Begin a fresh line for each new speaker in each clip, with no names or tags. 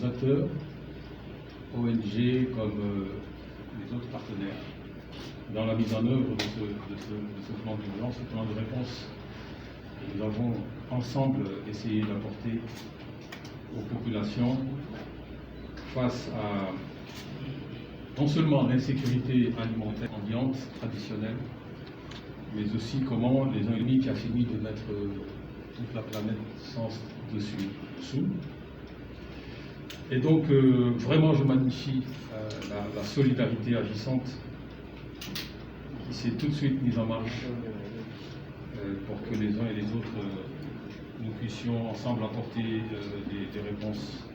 acteurs, ONG comme les autres partenaires, dans la mise en œuvre de ce plan d'urgence, ce plan de réponse que nous avons ensemble essayé d'apporter aux populations face à non seulement l'insécurité alimentaire ambiante traditionnelle, mais aussi comment les ennemis qui a fini de mettre toute la planète sans dessus dessous. Et donc vraiment je magnifie la solidarité agissante qui s'est tout de suite mise en marche pour que les uns et les autres nous puissions ensemble apporter des réponses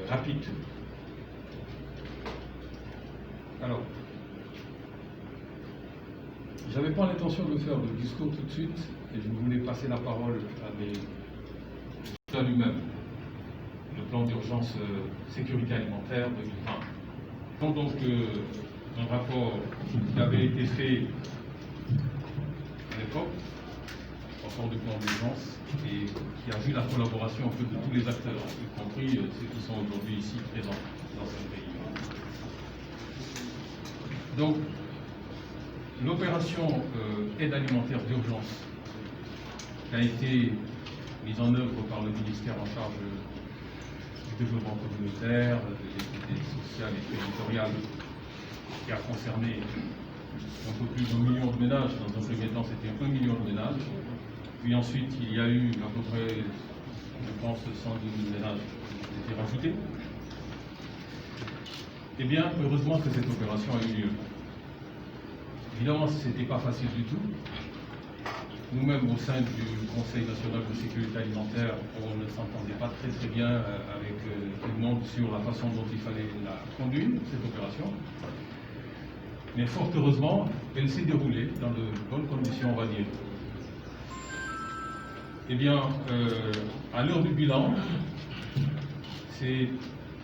rapides. Alors, j'avais pas l'intention de faire de discours tout de suite et je voulais passer la parole à lui-même. Le plan d'urgence sécurité alimentaire 2020. Donc un rapport qui avait été fait à l'époque, rapport du plan d'urgence, et qui a vu la collaboration un peu de tous les acteurs, y compris ceux qui sont aujourd'hui ici présents dans ce pays. Donc, l'opération aide alimentaire d'urgence qui a été mise en œuvre par le ministère en charge du développement communautaire, de l'équité sociale et territoriale, qui a concerné un peu plus d'1 million de ménages. Dans un premier temps, c'était 1 million de ménages. Puis ensuite, il y a eu à peu près, je pense, 110 000 ménages qui ont été rajoutés. Eh bien, heureusement que cette opération a eu lieu. Évidemment, ce n'était pas facile du tout. Nous-mêmes, au sein du Conseil national de sécurité alimentaire, on ne s'entendait pas très bien avec tout le monde sur la façon dont il fallait la conduire, cette opération. Mais fort heureusement, elle s'est déroulée dans de bonnes conditions, on va dire. Eh bien, à l'heure du bilan, c'est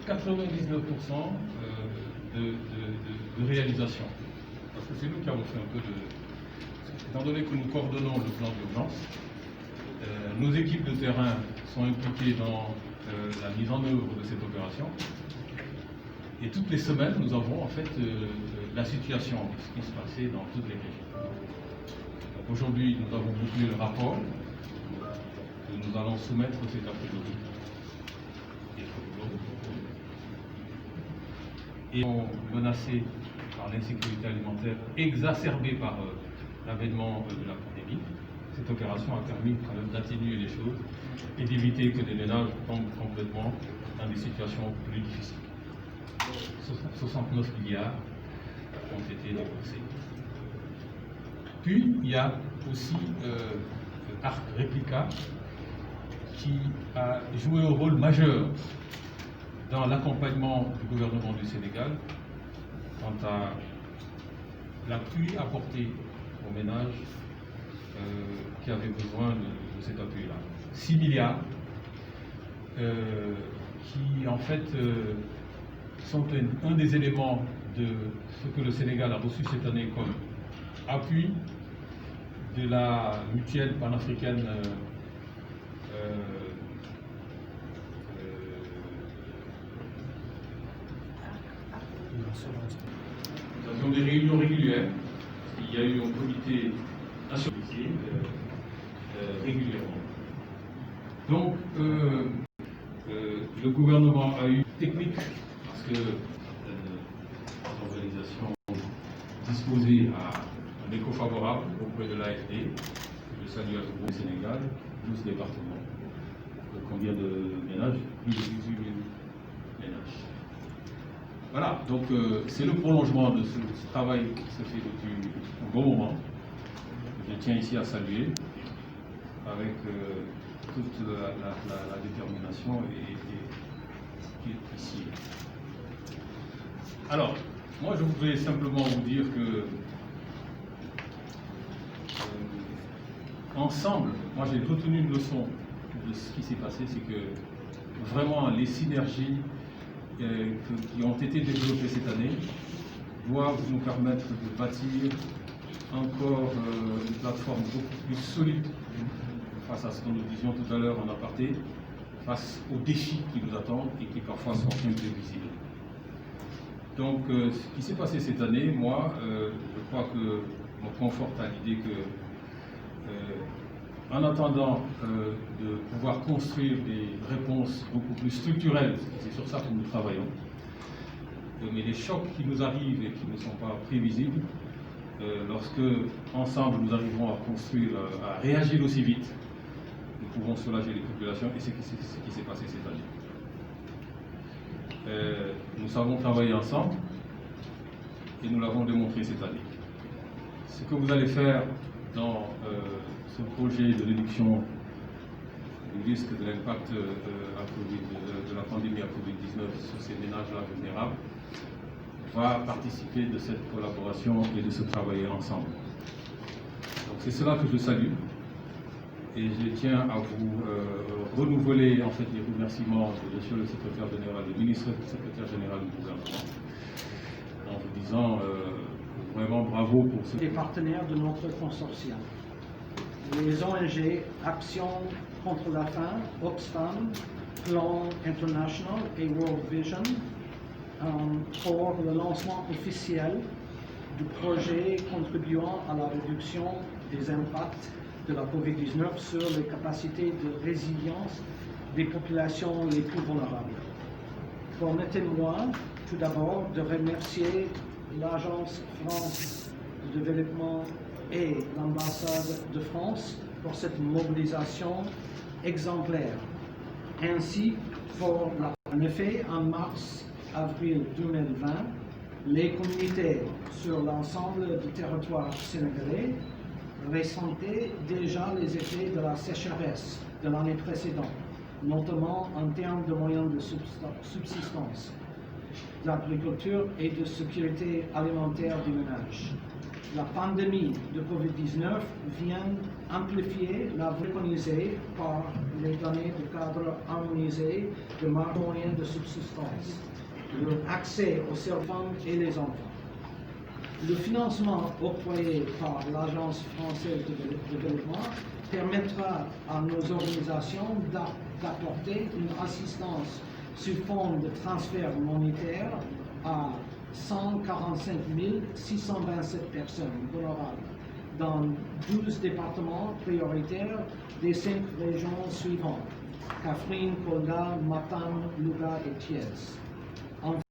99% de réalisation. Parce que c'est nous qui avons fait un peu de... Étant donné que nous coordonnons le plan d'urgence, nos équipes de terrain sont impliquées dans la mise en œuvre de cette opération. Et toutes les semaines, nous avons en fait la situation, ce qui se passait dans toutes les régions. Aujourd'hui, nous avons bouclé le rapport que nous allons soumettre cet après-midi. Et menacés par l'insécurité alimentaire exacerbée par l'avènement de la pandémie. Cette opération a permis quand même d'atténuer les choses et d'éviter que des ménages tombent complètement dans des situations plus difficiles. 69 milliards ont été dépensés. Puis il y a aussi Arc Replica qui a joué un rôle majeur dans l'accompagnement du gouvernement du Sénégal quant à l'appui apporté aux ménages qui avaient besoin de cet appui-là. 6 milliards qui en fait sont un des éléments de ce que le Sénégal a reçu cette année comme appui de la mutuelle panafricaine nous avions des réunions régulières. Il y a eu un comité national régulièrement. Donc, le gouvernement a eu technique parce que certaines organisations disposaient à un écho favorable auprès de l'AFD. Je salue à nouveau le Sénégal, 12 départements. Combien de ménages? Plus de 18 000 ménages. Voilà, donc c'est le prolongement de ce travail qui se fait depuis un bon moment. Je tiens ici à saluer avec toute la détermination qui est ici. Alors, moi je voudrais simplement vous dire que ensemble, moi j'ai retenu une leçon de ce qui s'est passé, c'est que vraiment les synergies qui ont été développées cette année doivent nous permettre de bâtir encore une plateforme beaucoup plus solide face à ce que nous disions tout à l'heure en aparté, face aux défis qui nous attendent et qui parfois sont imprévisibles. Donc, ce qui s'est passé cette année, moi, je crois que me conforte à l'idée que, en attendant de pouvoir construire des réponses beaucoup plus structurelles, c'est sur ça que nous travaillons, mais les chocs qui nous arrivent et qui ne sont pas prévisibles, lorsque ensemble nous arriverons à construire, à réagir aussi vite, nous pouvons soulager les populations, et c'est ce qui s'est passé cette année. Nous savons travailler ensemble et nous l'avons démontré cette année. Ce que vous allez faire dans ce projet de réduction du risque de l'impact de la pandémie à Covid-19 sur ces ménages-là vulnérables va participer de cette collaboration et de ce travailler ensemble. Donc c'est cela que je salue. Et je tiens à vous renouveler en fait les remerciements de Monsieur le secrétaire général, le ministre secrétaire général du gouvernement, en vous disant vraiment bravo pour ce...
Les partenaires de notre consortium, les ONG Action contre la faim, Oxfam, Plan International et World Vision, pour le lancement officiel du projet contribuant à la réduction des impacts de la COVID-19 sur les capacités de résilience des populations les plus vulnérables. Permettez-moi tout d'abord de remercier l'Agence France de développement et l'ambassade de France pour cette mobilisation exemplaire. Ainsi, en effet, en mars-avril 2020, les communautés sur l'ensemble du territoire sénégalais ressentaient déjà les effets de la sécheresse de l'année précédente, notamment en termes de moyens de subsistance, d'agriculture et de sécurité alimentaire des ménages. La pandémie de Covid-19 vient amplifier la préconisée par les données de cadre harmonisé de moyens de subsistance, l'accès aux services et les enfants. Le financement octroyé par l'Agence française de développement permettra à nos organisations d'apporter une assistance sous forme de transfert monétaire à 145 627 personnes vulnérables dans 12 départements prioritaires des 5 régions suivantes: Kaffrine, Kolda, Matam, Louga et Thiès.